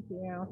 Thank you.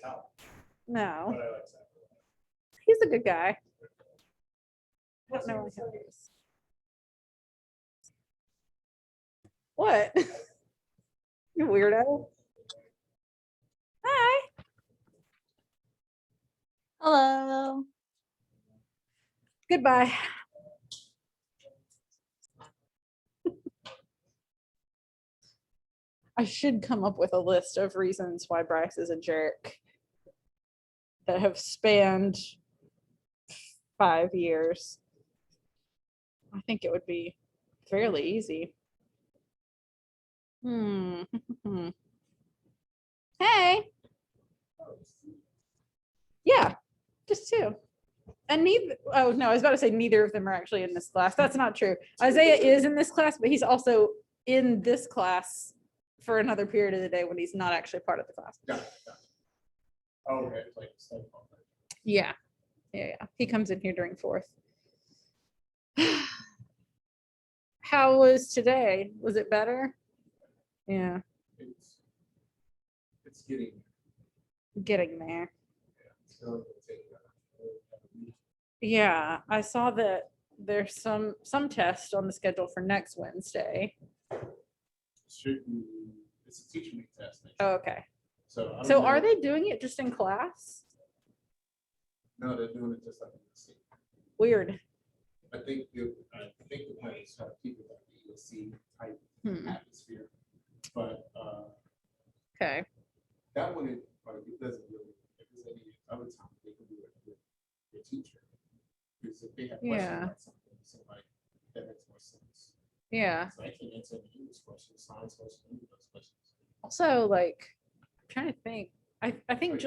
Cal, No, but I like Zach. he's a good guy. I don't know why he is. What? You weirdo. Hi. Hello. Goodbye. I should come up with a list of reasons why Bryce is a jerk that have spanned 5 years. I think it would be fairly easy. Hey. Yeah, just 2. And neither, oh no, I was about to say neither of them are actually in this class. That's not true. Isaiah is in this class, but he's also in this class for another period of the day when he's not actually part of the class. Got it. Oh, okay. Like, Yeah. He comes in here during 4th. How was today? Was it better? Yeah, it's getting there. it's going to take a week. Yeah, I saw that there's some test on the schedule for next Wednesday. It's a teacher meet test. Oh, okay. So I don't So know. are they doing it just in class? No, they're doing it just like in the city. Weird. I think the plan is to keep it like the EOC type atmosphere, but Okay. that one it doesn't really. If there's any other time, they can do it with their teacher. Because if they have questions about something, so like that makes more sense. Yeah. So I can't answer any English questions, science questions, any of those questions. Also, like, I'm trying to think. I think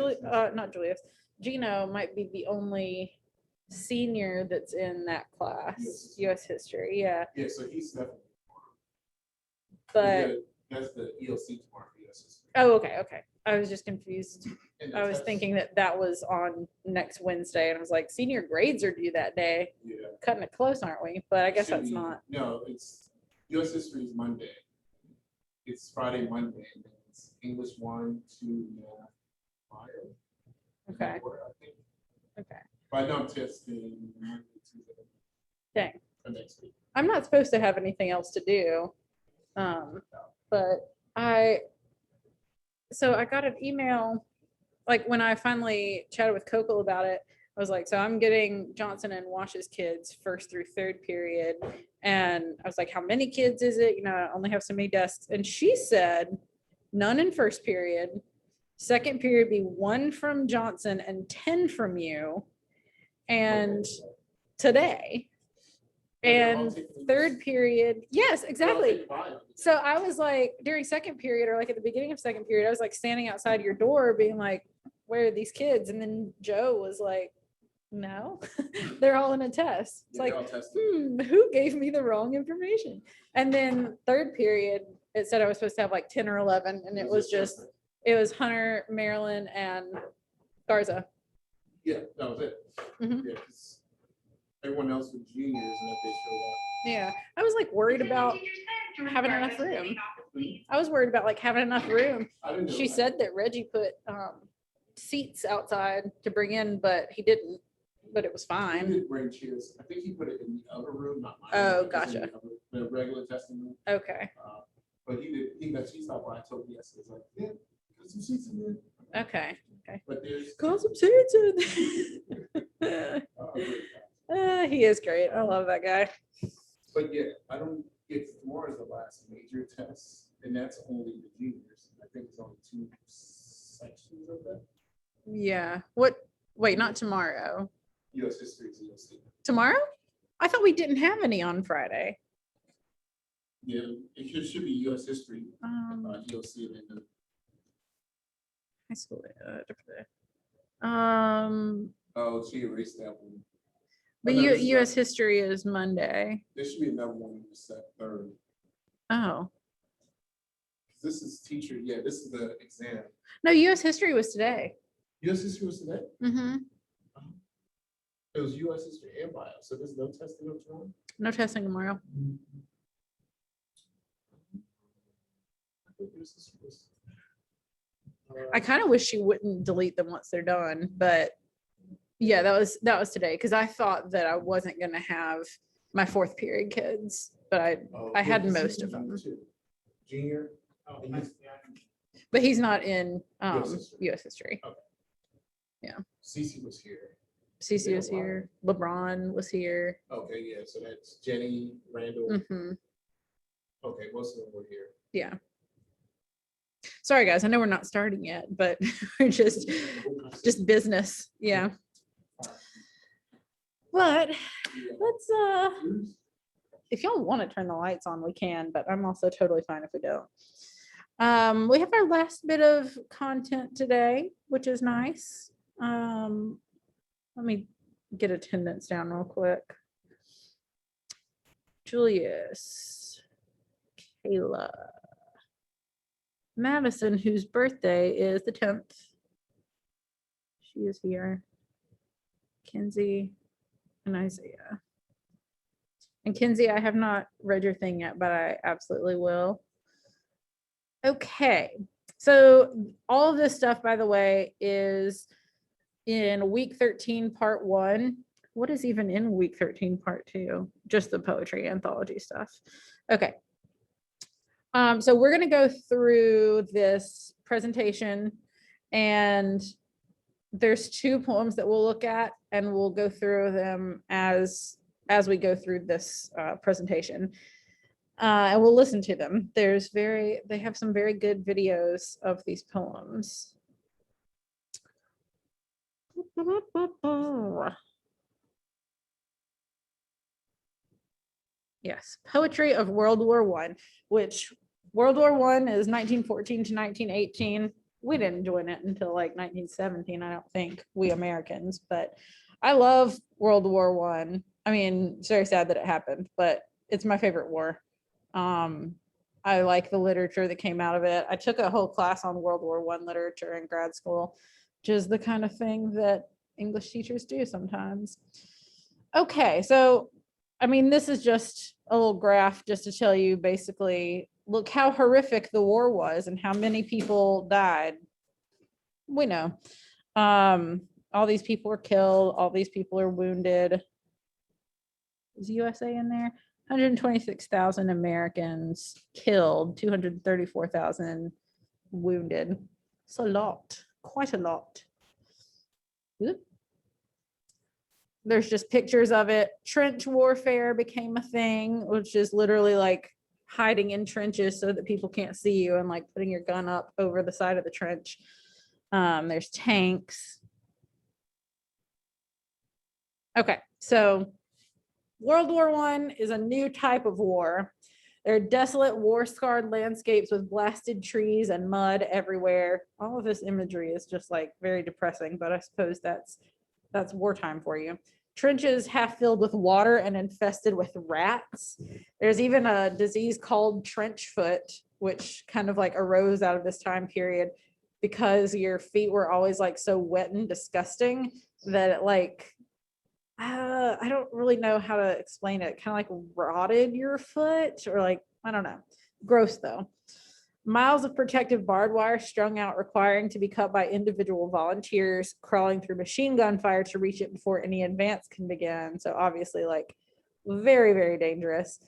not Julius. Gino might be the only senior that's in that class. US history. Yeah. Yeah, so he's definitely. But that's the ELC tomorrow for US history. oh, okay. I was just confused. And I was thinking that was on next Wednesday, and I was like, senior grades are due that day. Yeah. Cutting it close, aren't we? But I guess that's not. No, it's US history is Monday. It's Friday, Monday, and then it's English 1, 2, math, bio. Okay. I think. Okay. But I know I'm testing Monday, Tuesday. Dang. For next week. I'm not supposed to have anything else to do. But I got an email, like when I finally chatted with Coco about it, I was like, so I'm getting Johnson and Wash's kids 1st through 3rd period. And I was like, how many kids is it? You know, I only have so many desks. And she said, none in 1st period. 2nd period be 1 from Johnson and 10 from you. And today. And 3rd period, yes, exactly. So I was like, during 2nd period, or like at the beginning of 2nd period, I was like standing outside your door being like, where are these kids? And then Joe was like, no, they're all in a test. It's like, who gave me the wrong information? And then 3rd period, it said I was supposed to have like 10 or 11, and it was Hunter, Marilyn, and Garza. Yeah, that was it. Mhm. Yeah, 'cause everyone else was juniors and if they showed up. Yeah, I was like worried about having enough room. I was worried about like having enough room. I didn't know She that. said that Reggie put seats outside to bring in, but he didn't. But it was He fine. did bring chairs. I think he put it in the other room, not mine. Oh, It was in gotcha. The regular testing room. Okay. But he got she stopped by. I told me yesterday. It's like, yeah, put some seats in there. Okay. But there's Got some seats in. He is great. I love that guy. But yeah, I don't. If tomorrow is the last major test, and that's only the juniors. I think it's only 2 sections of that. Yeah. What? Wait, not tomorrow. U.S. history is EOC. Tomorrow? I thought we didn't have any on Friday. Yeah, it should be U.S. history. EOC and then High school. oh, she erased that one. But Oh, no, this is U.S. not- history is Monday. There should be another one in the 3rd. Oh. This is teacher. Yeah, this is the exam. No, U.S. history was today. U.S. history was today. Mm-hmm. It was U.S. history and bio. So there's no testing of tomorrow. No testing tomorrow. I think U.S. history was. I kind of wish she wouldn't delete them once they're done, but yeah, that was today, because I thought that I wasn't gonna have my fourth period kids, but I had most of them. Junior. Oh, And you- But he's not in history. US history. Cece was here. Cece was here. LeBron was here. Okay, yeah, so that's Jenny, Randall. hmm Okay, most of them were here. Yeah. Sorry guys, I know we're not starting yet, but we're just business. Yeah. But let's if y'all want to turn the lights on, we can, but I'm also totally fine if we don't. We have our last bit of content today, which is nice. Let me get attendance down real quick. Julius, Kayla, Madison, whose birthday is the 10th. She is here. Kinsey and Isaiah. And Kinsey, I have not read your thing yet, but I absolutely will. Okay. So all of this stuff, by the way, is in week 13, part 1. What is even in week 13, part 2? Just the poetry anthology stuff. Okay. So we're going to go through this presentation, and there's 2 poems that we'll look at, and we'll go through them as we go through this presentation. And we'll listen to them. They have some very good videos of these poems. Yes, poetry of World War I, which World War I is 1914 to 1918. We didn't join it until like 1917, I don't think, we Americans, but I love World War I. I mean, it's very sad that it happened, but it's my favorite war. I like the literature that came out of it. I took a whole class on World War I literature in grad school, which is the kind of thing that English teachers do sometimes. Okay, so, I mean, this is just a little graph just to tell you basically, look how horrific the war was and how many people died. We know. All these people were killed. All these people are wounded. Is USA in there? 126,000 Americans killed, 234,000 wounded. It's a lot, quite a lot. Oop. There's just pictures of it. Trench warfare became a thing, which is literally like hiding in trenches so that people can't see you and like putting your gun up over the side of the trench. There's tanks. Okay, so World War I is a new type of war. There are desolate, war-scarred landscapes with blasted trees and mud everywhere. All of this imagery is just like very depressing, but I suppose that's wartime for you. Trenches half filled with water and infested with rats. There's even a disease called trench foot, which kind of like arose out of this time period because your feet were always like so wet and disgusting that it like, I don't really know how to explain it. Kind of like rotted your foot or like, I don't know. Gross though. Miles of protective barbed wire strung out, requiring to be cut by individual volunteers crawling through machine gun fire to reach it before any advance can begin. So obviously like very, very dangerous.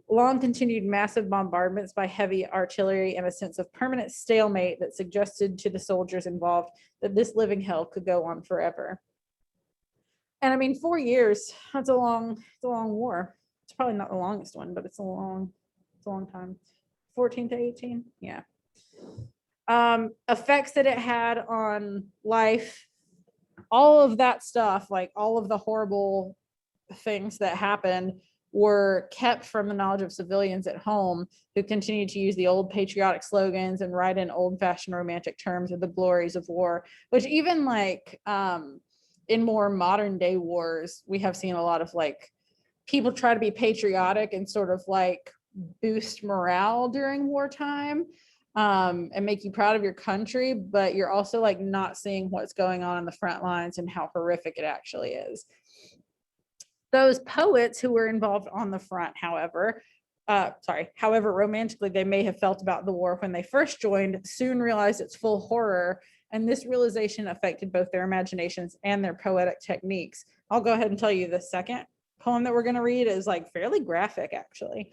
Long continued massive bombardments by heavy artillery and a sense of permanent stalemate that suggested to the soldiers involved that this living hell could go on forever. And I mean, 4 years, that's a long war. It's probably not the longest one, but it's a long time. 14 to 18, yeah. Effects that it had on life, all of that stuff, like all of the horrible things that happened were kept from the knowledge of civilians at home who continued to use the old patriotic slogans and write in old-fashioned romantic terms of the glories of war, which even like in more modern day wars, we have seen a lot of like people try to be patriotic and sort of like boost morale during wartime and make you proud of your country, but you're also like not seeing what's going on the front lines and how horrific it actually is. Those poets who were involved on the front, however, however romantically they may have felt about the war when they first joined, soon realized its full horror, and this realization affected both their imaginations and their poetic techniques. I'll go ahead and tell you the second poem that we're going to read is like fairly graphic, actually.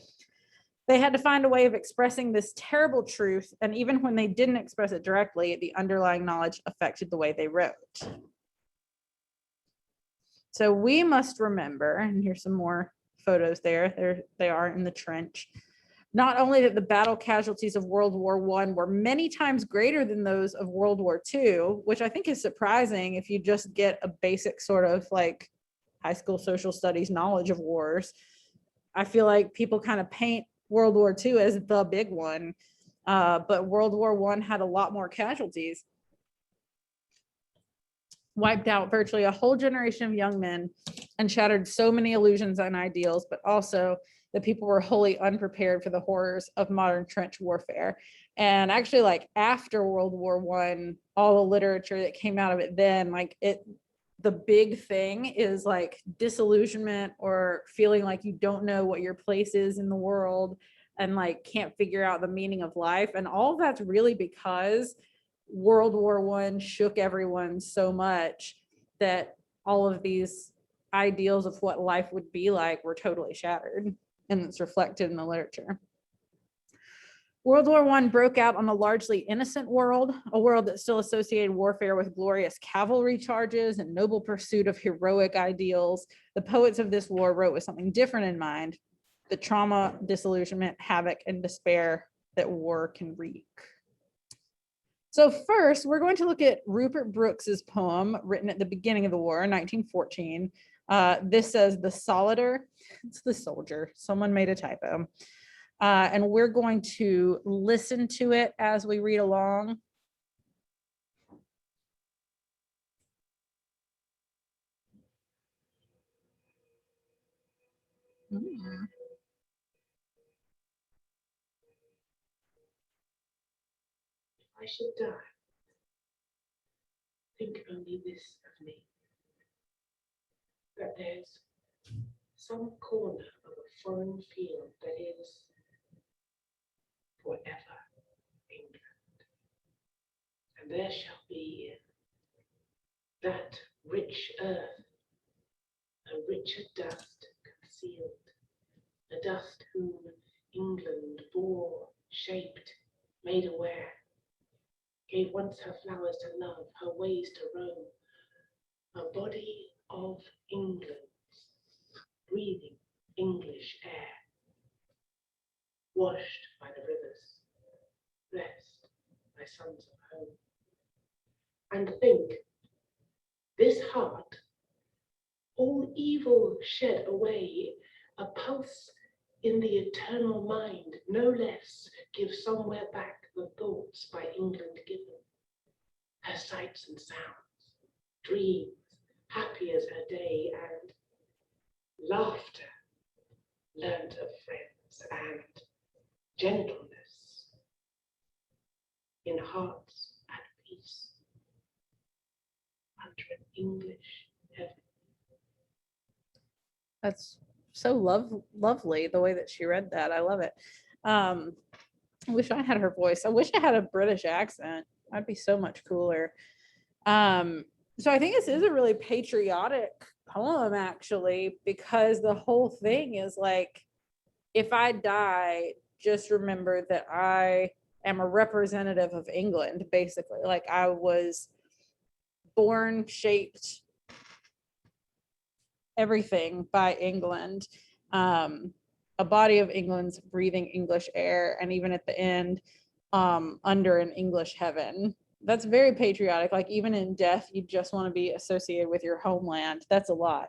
They had to find a way of expressing this terrible truth, and even when they didn't express it directly, the underlying knowledge affected the way they wrote. So we must remember, and here's some more photos there they are in the trench, not only that the battle casualties of World War I were many times greater than those of World War II, which I think is surprising if you just get a basic sort of like high school social studies knowledge of wars. I feel like people kind of paint World War II as the big one, but World War I had a lot more casualties. Wiped out virtually a whole generation of young men and shattered so many illusions and ideals, but also that people were wholly unprepared for the horrors of modern trench warfare. And actually, like after World War I, all the literature that came out of it then, like the big thing is like disillusionment or feeling like you don't know what your place is in the world and like can't figure out the meaning of life. And all of that's really because World War I shook everyone so much that all of these ideals of what life would be like were totally shattered, and it's reflected in the literature. World War I broke out on a largely innocent world, a world that still associated warfare with glorious cavalry charges and noble pursuit of heroic ideals. The poets of this war wrote with something different in mind: the trauma, disillusionment, havoc, and despair that war can wreak. So first, we're going to look at Rupert Brooke's poem written at the beginning of the war, 1914. This says the solider, it's the soldier, someone made a typo. And we're going to listen to it as we read along. I should die, think only this of me, that there's some corner of a foreign field that is forever England, and there shall be in that rich earth a richer dust concealed, a dust whom England bore, shaped, made aware, gave once her flowers to love, her ways to roam, a body of England, breathing English air, washed by the rivers, blessed by sons of home. And think, this heart, all evil shed away, a pulse in the eternal mind, no less, gives somewhere back the thoughts by England given, her sights and sounds, dreams, happy as her day, and laughter learnt of friends, and gentleness in hearts at peace under an English heaven. That's so lovely the way that she read that. I love it. I wish I had her voice. I wish I had a British accent. I'd be so much cooler. So I think this is a really patriotic poem, actually, because the whole thing is like, if I die, just remember that I am a representative of England, basically. Like I was born, shaped, everything by England, a body of England's breathing English air, and even at the end, under an English heaven. That's very patriotic. Like even in death, you just want to be associated with your homeland. That's a lot.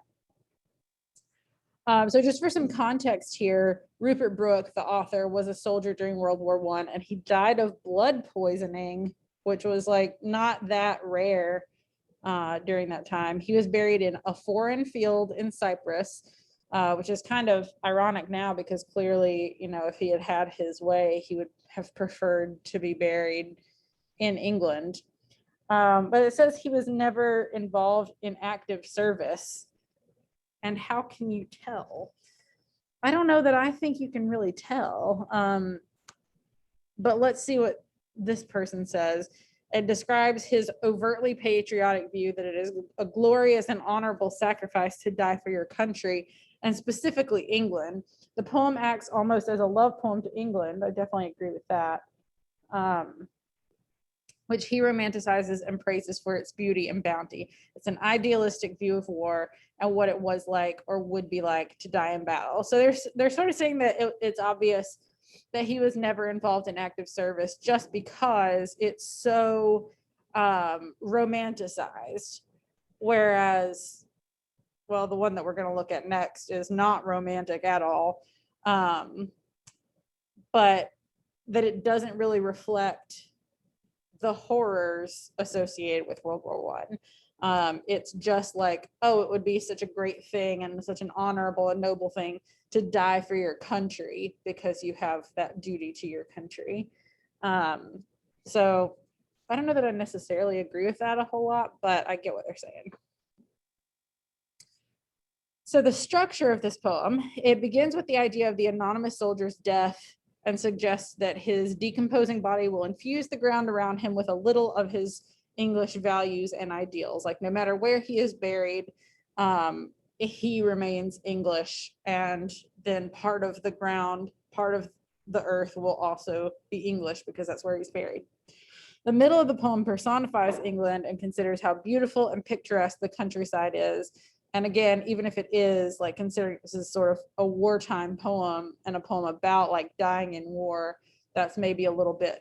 So just for some context here, Rupert Brooke, the author, was a soldier during World War I, and he died of blood poisoning, which was like not that rare during that time. He was buried in a foreign field in Cyprus, which is kind of ironic now because clearly, you know, if he had had his way, he would have preferred to be buried in England. But it says he was never involved in active service. And how can you tell? I don't know that I think you can really tell. But let's see what this person says. It describes his overtly patriotic view that it is a glorious and honorable sacrifice to die for your country, and specifically England. The poem acts almost as a love poem to England. I definitely agree with that. Which he romanticizes and praises for its beauty and bounty. It's an idealistic view of war and what it was like or would be like to die in battle. So they're sort of saying that it's obvious that he was never involved in active service just because it's so romanticized. Whereas, well, the one that we're going to look at next is not romantic at all, but that it doesn't really reflect the horrors associated with World War One. It's just like, oh, it would be such a great thing and such an honorable and noble thing to die for your country because you have that duty to your country. So I don't know that I necessarily agree with that a whole lot, but I get what they're saying. So the structure of this poem, it begins with the idea of the anonymous soldier's death and suggests that his decomposing body will infuse the ground around him with a little of his English values and ideals. Like no matter where he is buried, he remains English, and then part of the ground, part of the earth will also be English because that's where he's buried. The middle of the poem personifies England and considers how beautiful and picturesque the countryside is. And again, even if it is like considering this is sort of a wartime poem and a poem about like dying in war, that's maybe a little bit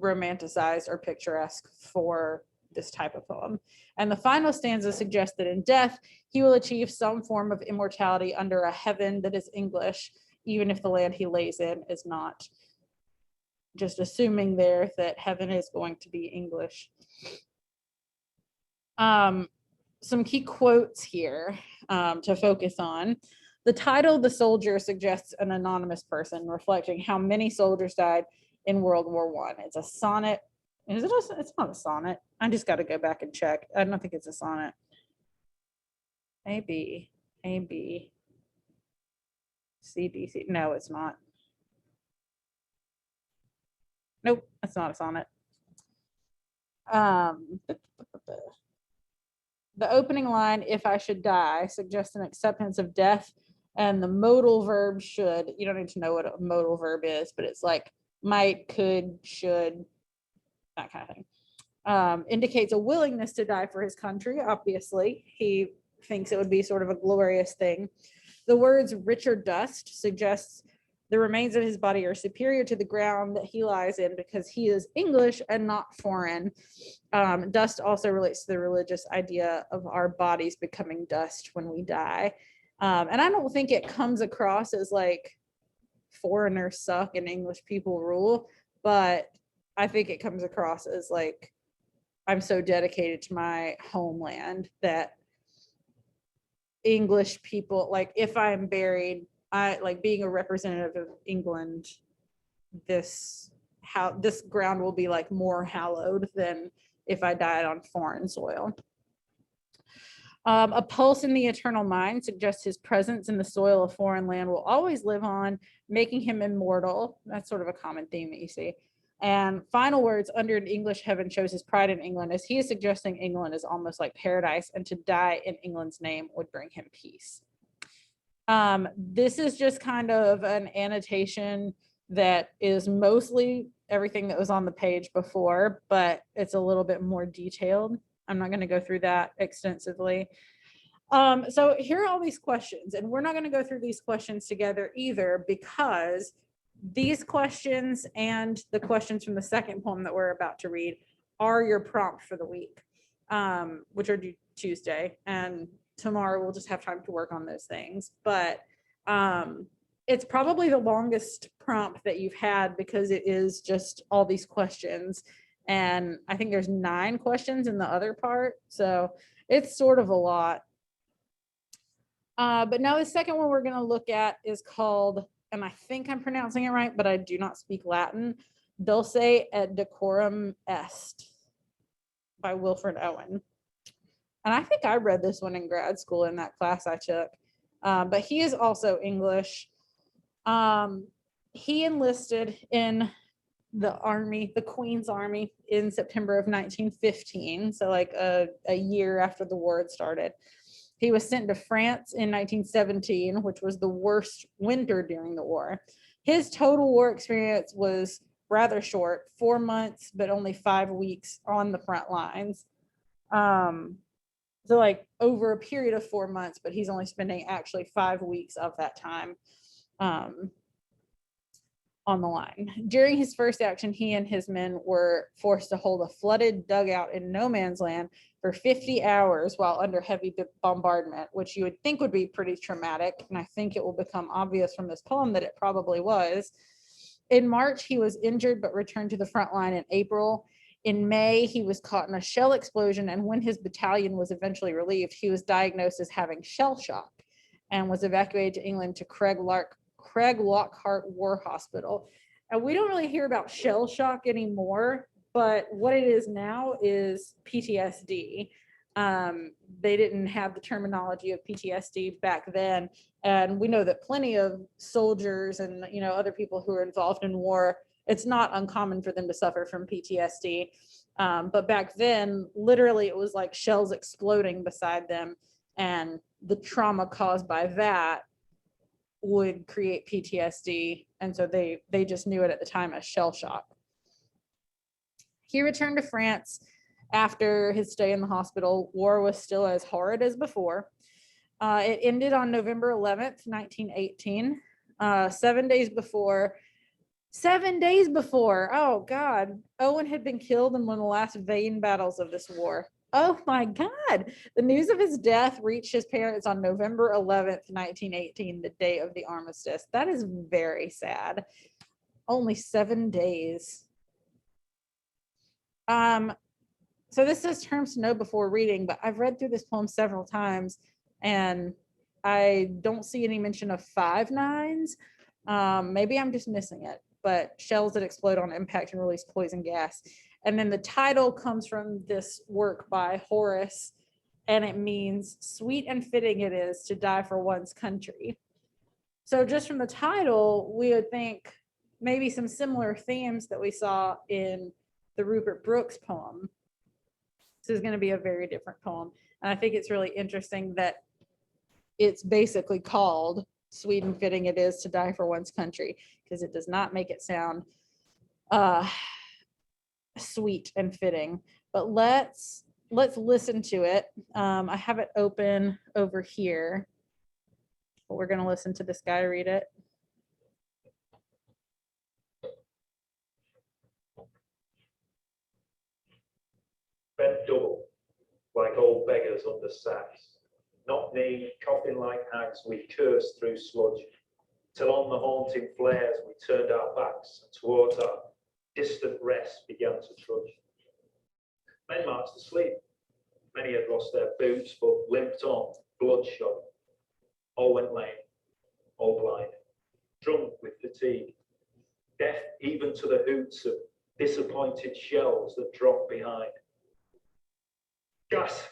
romanticized or picturesque for this type of poem. And the final stanza suggests that in death, he will achieve some form of immortality under a heaven that is English, even if the land he lays in is not. Just assuming there that heaven is going to be English. Some key quotes here to focus on. The title, The Soldier, suggests an anonymous person reflecting how many soldiers died in World War I. It's a sonnet. Is it it's not a sonnet. I just got to go back and check. I don't think it's a sonnet. A-B, C, D, C. No, it's not. Nope, that's not a sonnet. The opening line, if I should die, suggests an acceptance of death, and the modal verb should, you don't need to know what a modal verb is, but it's like might, could, should, that kind of thing. Indicates a willingness to die for his country, obviously. He thinks it would be sort of a glorious thing. The words rich or dust suggests the remains of his body are superior to the ground that he lies in because he is English and not foreign. Dust also relates to the religious idea of our bodies becoming dust when we die. And I don't think it comes across as like foreigners suck and English people rule, but I think it comes across as like I'm so dedicated to my homeland that English people, like if I'm buried, I like being a representative of England, this ground will be like more hallowed than if I died on foreign soil. A pulse in the eternal mind suggests his presence in the soil of foreign land will always live on, making him immortal. That's sort of a common theme that you see. And final words, under an English heaven, shows his pride in England, as he is suggesting England is almost like paradise, and to die in England's name would bring him peace. This is just kind of an annotation that is mostly everything that was on the page before, but it's a little bit more detailed. I'm not going to go through that extensively. So here are all these questions, and we're not going to go through these questions together either, because these questions and the questions from the second poem that we're about to read are your prompt for the week, which are due Tuesday, and tomorrow we'll just have time to work on those things. But it's probably the longest prompt that you've had because it is just all these questions. And I think there's 9 questions in the other part. So it's sort of a lot. But now the second one we're going to look at is called, and I think I'm pronouncing it right, but I do not speak Latin, Dulce et Decorum Est by Wilfred Owen. And I think I read this one in grad school in that class I took. But he is also English. He enlisted in the army, the Queen's Army, in September of 1915, so like a year after the war had started. He was sent to France in 1917, which was the worst winter during the war. His total war experience was rather short, 4 months, but only 5 weeks on the front lines. So like over a period of 4 months, but he's only spending actually 5 weeks of that time on the line. During his first action, he and his men were forced to hold a flooded dugout in no man's land for 50 hours while under heavy bombardment, which you would think would be pretty traumatic. And I think it will become obvious from this poem that it probably was. In March, he was injured but returned to the front line in April. In May, he was caught in a shell explosion, and when his battalion was eventually relieved, he was diagnosed as having shell shock and was evacuated to England to Craig Lockhart War Hospital. And we don't really hear about shell shock anymore, but what it is now is PTSD. They didn't have the terminology of PTSD back then. And we know that plenty of soldiers and, you know, other people who are involved in war, it's not uncommon for them to suffer from PTSD. But back then, literally, it was like shells exploding beside them, and the trauma caused by that would create PTSD. And so they just knew it at the time as shell shock. He returned to France after his stay in the hospital. War was still as horrid as before. It ended on November 11th, 1918. 7 days before, oh God, Owen had been killed in one of the last vain battles of this war. Oh my God. The news of his death reached his parents on November 11th, 1918, the day of the armistice. That is very sad. Only 7 days. So this says terms to know before reading, but I've read through this poem several times and I don't see any mention of 5 nines. Maybe I'm just missing it, but shells that explode on impact and release poison gas. And then the title comes from this work by Horace, and it means sweet and fitting it is to die for one's country. So just from the title, we would think maybe some similar themes that we saw in the Rupert Brooks poem. This is going to be a very different poem. And I think it's really interesting that it's basically called Sweet and Fitting It Is to Die for One's Country, because it does not make it sound sweet and fitting. But let's listen to it. I have it open over here, but we're going to listen to this guy read it. Bent double, like old beggars under sacks. Knock-kneed, coughing like hags, we cursed through sludge, till on the haunting flares we turned our backs, and towards our distant rest began to trudge. Men marched asleep. Many had lost their boots, but limped on, bloodshot. All went lame, all blind, drunk with fatigue, deaf even to the hoots of disappointed shells that dropped behind. Gas,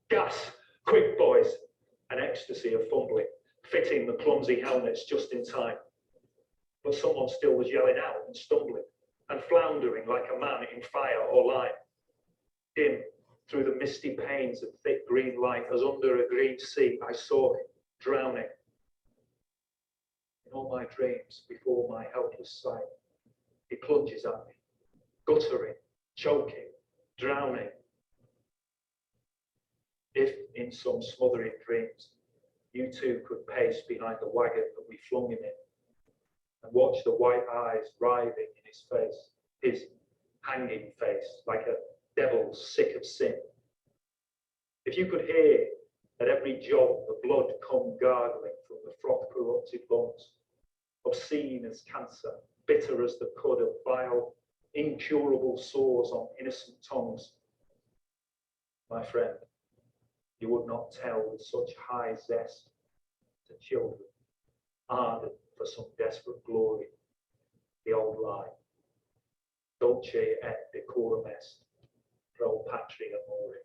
gas, quick boys, an ecstasy of fumbling, fitting the clumsy helmets just in time. But someone still was yelling out and stumbling, and floundering like a man in fire or lime. Dim through the misty panes of thick green light, as under a green sea I saw him, drowning. In all my dreams, before my helpless sight, he plunges at me, guttering, choking, drowning. If in some smothering dreams, you too could pace behind the wagon that we flung him in, and watch the white eyes writhing in his face, his hanging face, like a devil sick of sin. If you could hear at every jolt the blood come gargling from the froth-corrupted lungs, obscene as cancer, bitter as the cud of vile, incurable sores on innocent tongues, my friend, you would not tell with such high zest to children, ardent for some desperate glory, the old lie, dulce et decorum est, pro patria mori.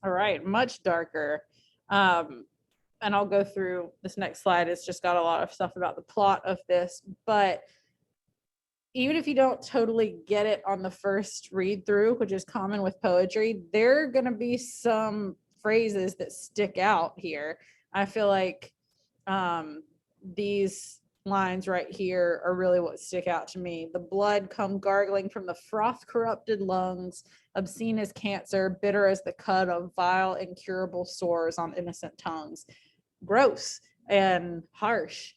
All right, much darker. and I'll go through this next slide. It's just got a lot of stuff about the plot of this, but even if you don't totally get it on the first read through, which is common with poetry, there are going to be some phrases that stick out here. I feel like these lines right here are really what stick out to me. The blood come gargling from the froth corrupted lungs, obscene as cancer, bitter as the cut of vile incurable sores on innocent tongues. Gross and harsh.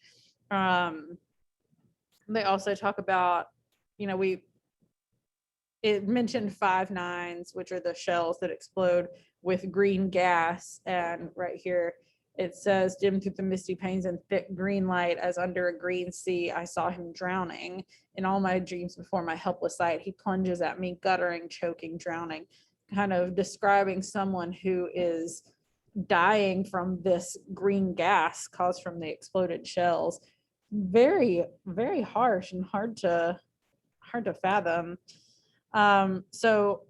They also talk about, it mentioned 5 nines, which are the shells that explode with green gas. And right here, it says, dim through the misty panes and thick green light, as under a green sea, I saw him drowning. In all my dreams before my helpless sight, he plunges at me, guttering, choking, drowning, kind of describing someone who is dying from this green gas caused from the exploded shells. Very, very harsh and hard to fathom. So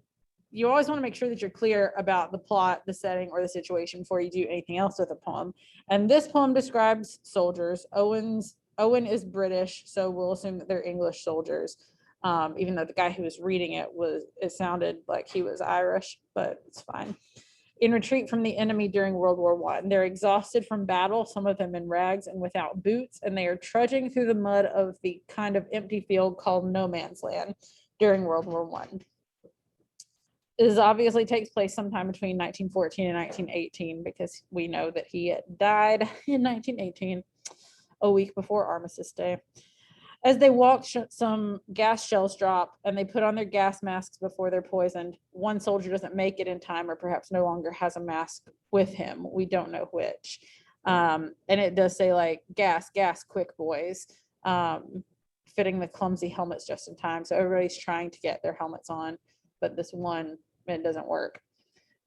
you always want to make sure that you're clear about the plot, the setting, or the situation before you do anything else with a poem. And this poem describes soldiers. Owen is British, so we'll assume that they're English soldiers. Even though the guy who was reading it sounded like he was Irish, but it's fine. In retreat from the enemy during World War I. They're exhausted from battle, some of them in rags and without boots, and they are trudging through the mud of the kind of empty field called no man's land during World War I. This obviously takes place sometime between 1914 and 1918, because we know that he died in 1918, a week before Armistice Day. As they walk, some gas shells drop and they put on their gas masks before they're poisoned. One soldier doesn't make it in time, or perhaps no longer has a mask with him. We don't know which. And it does say like, gas, quick, boys, fitting the clumsy helmets just in time. So everybody's trying to get their helmets on, but this one, it doesn't work.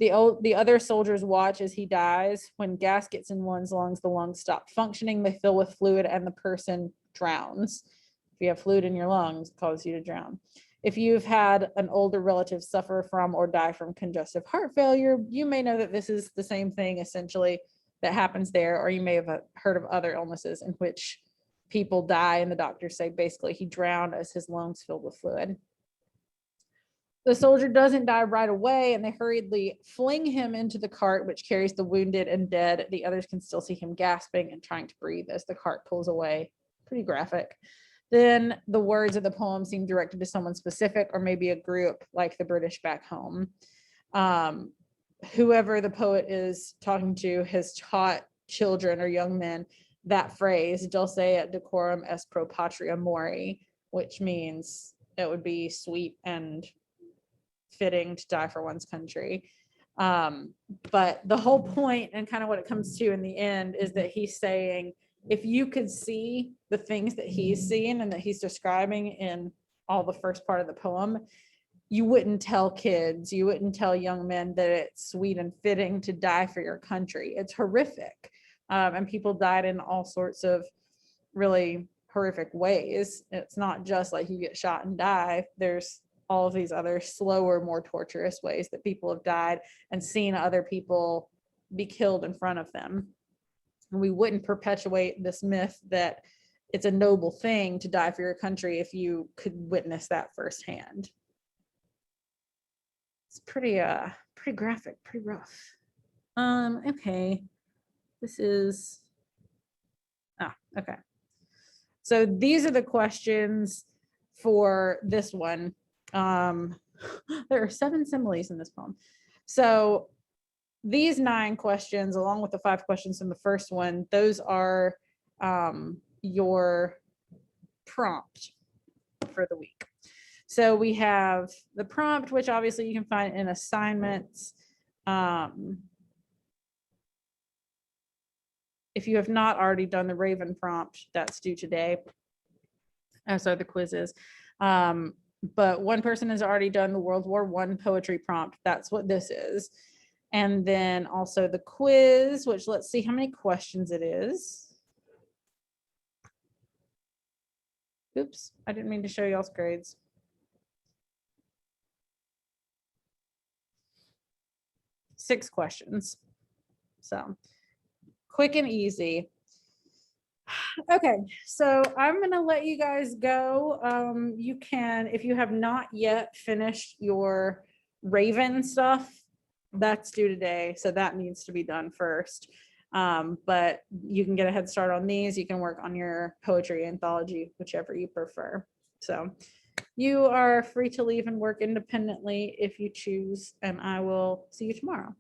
The other soldiers watch as he dies. When gas gets in one's lungs, the lungs stop functioning. They fill with fluid and the person drowns. If you have fluid in your lungs, it causes you to drown. If you've had an older relative suffer from or die from congestive heart failure, you may know that this is the same thing essentially that happens there, or you may have heard of other illnesses in which people die and the doctors say basically he drowned as his lungs filled with fluid. The soldier doesn't die right away, and they hurriedly fling him into the cart, which carries the wounded and dead. The others can still see him gasping and trying to breathe as the cart pulls away. Pretty graphic. Then the words of the poem seem directed to someone specific, or maybe a group like the British back home. Whoever the poet is talking to has taught children or young men that phrase, dulce et decorum est pro patria mori, which means it would be sweet and fitting to die for one's country. But the whole point, and kind of what it comes to in the end, is that he's saying, if you could see the things that he's seeing and that he's describing in all the first part of the poem, you wouldn't tell kids, you wouldn't tell young men that it's sweet and fitting to die for your country. It's horrific. And people died in all sorts of really horrific ways. It's not just like you get shot and die. There's all of these other slower, more torturous ways that people have died and seen other people be killed in front of them. And we wouldn't perpetuate this myth that it's a noble thing to die for your country if you could witness that firsthand. It's pretty graphic, pretty rough. Okay. This is, okay. So these are the questions for this one. There are 7 similes in this poem. So these 9 questions, along with the 5 questions in the first one, those are your prompt for the week. So we have the prompt, which obviously you can find in assignments. If you have not already done the Raven prompt, that's due today, as are the quizzes. But one person has already done the World War I poetry prompt. That's what this is. And then also the quiz, which let's see how many questions it is. Oops, I didn't mean to show y'all's grades. Six questions. So quick and easy. Okay, so I'm gonna let you guys go. You can, if you have not yet finished your Raven stuff, that's due today, so that needs to be done first. But you can get a head start on these. You can work on your poetry anthology, whichever you prefer. So you are free to leave and work independently if you choose, and I will see you tomorrow.